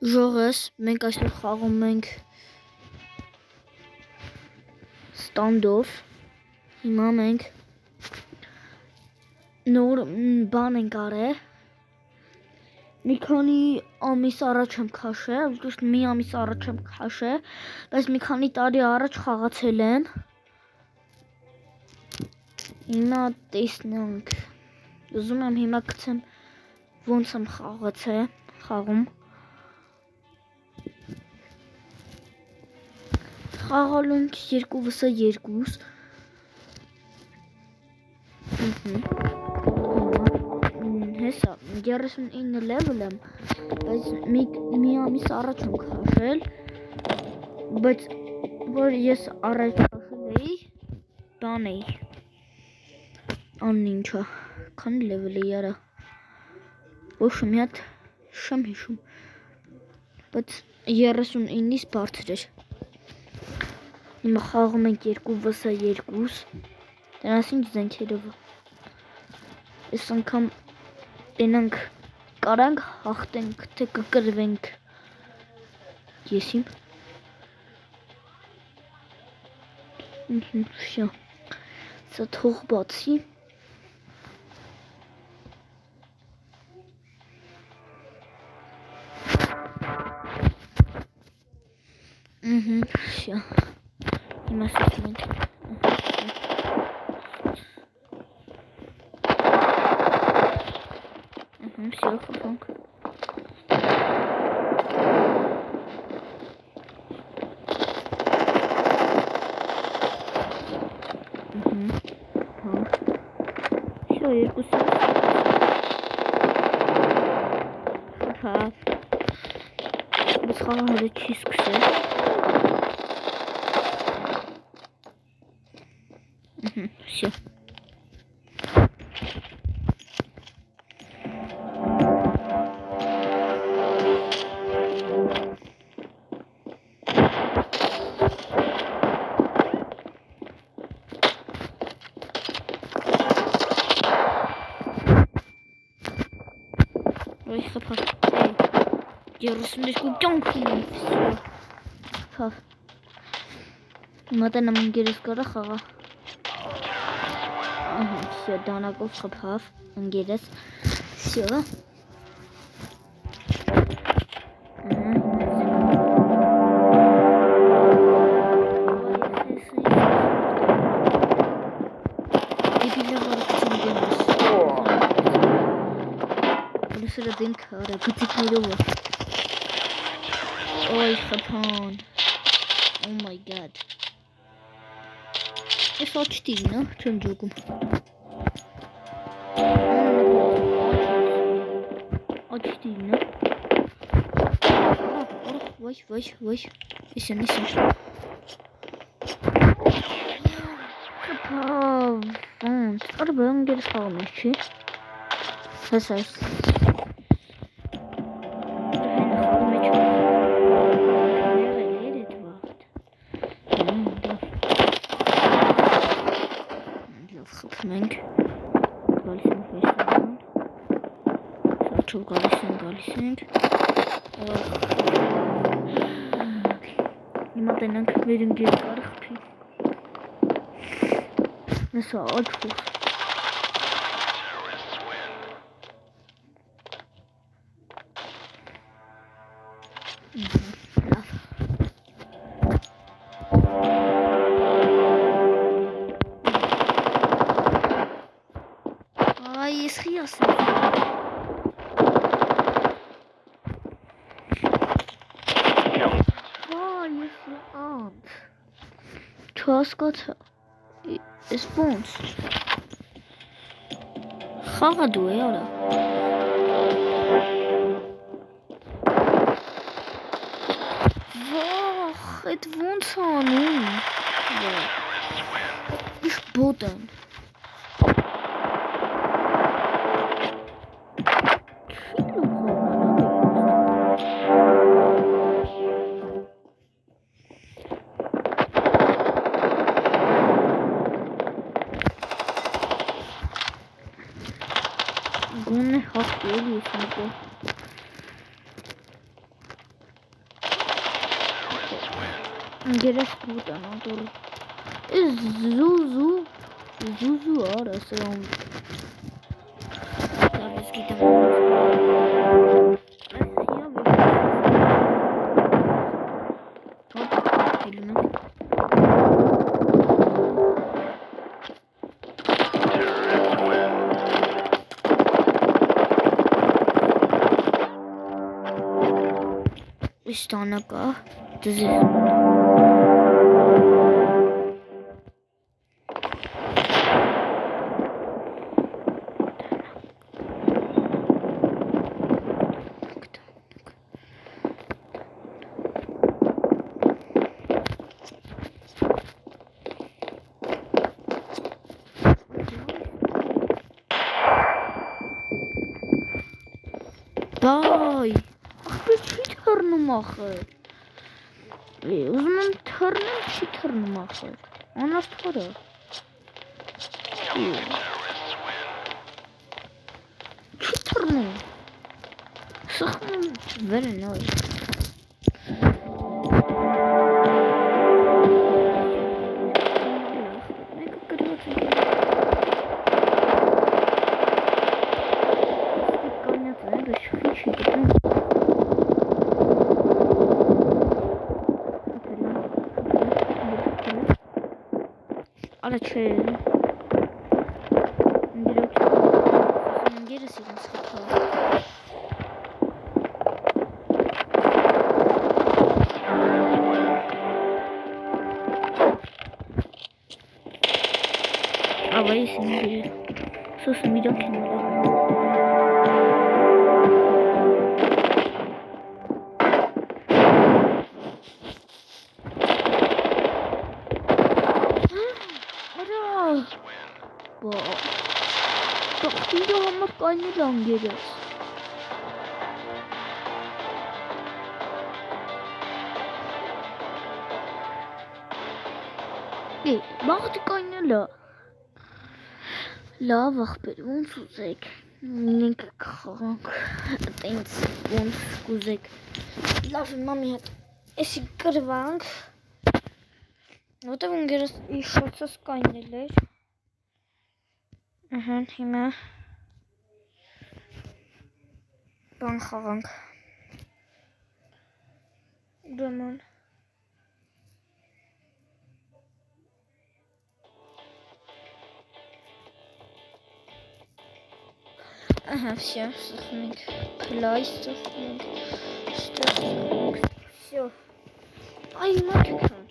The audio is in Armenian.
Ժողես, մենք այսօր խաղում ենք ստանդով, հիմա մենք նոր բան ենք արել, մի քանի ամիս առաջ եմ քաշել, ճիշտ մի ամիս առաջ եմ քաշել, բայց մի քանի տարի առաջ խաղացել եմ, հիմա տեսնենք, ուզում եմ հիմա գցեմ ոնց եմ խաղում, խաղալու ենք 2vs2 հեսա 39 level եմ, բայց մի ամիս առաջ եմ քաշել, բայց որ ես առաջ քաշել էի, բան էի, անինչա, քանի level էի արա, ոչ մի հատ շեմ հիշում, բայց 39-ից բարձր էր, հիմա խաղում ենք 2vs2, դրանց ինչ զենքերով, այս անգամ տենանք կարանք հաղթենք, թե կկրվենք, եսիմ, շա, սա թող բացի, շա, հիմա սեցում ենք, շա խփանք, շա երկուսի, խփավ, բայց խաղը հորը չի սկսել, շա, Ой, խփավ, 32 կյանք ունեմ, խփավ, հիմա տենամ ընկերս կարա խաղա, շա դանակով խփավ, ընկերս, շա, Սրա դենք արա գծիկներով Ոյ խփան Oh my god Ես աչտիվն է, չեմ ջոգում Աչտիվն է Ոյ Իսեն Խփավ Ոնց Արա բան գերս խաղում ես չի Հեսա մենք գալիս ենք հիմա տենանք մեր ընկեր կարը խփի նեսա աչխուս Ես խիաս եմ ես անց չհասկացա ես ոնց խաղա դու է արա վախ էդ ոնց անում իշ բոտ են Գոնե հաղթի էլի ես մեկը Интересно, круто, но тоже. Зузу, арası on. Tabii ki de. İstanaka dizi. Vay. Ach, bir cheater machen. Uzman cheater machen. Anders para. Cheater mı? Sıkma. Very nice. Araçı. Direkt gerisini satalım. Havayı sindir. Susun bir dakika. Doch wieder haben wir keine lang gegessen. Nee, macht keine la. La, wacht bij ons ik. Link krank. Het eens ons ik. Laat mami het. Is ik krank. Wat hebben we hier? Shots keine leer. Հիմա բան խաղանք Դոման Ага, все, сохранить Плай, сохранить Все Ай, матюка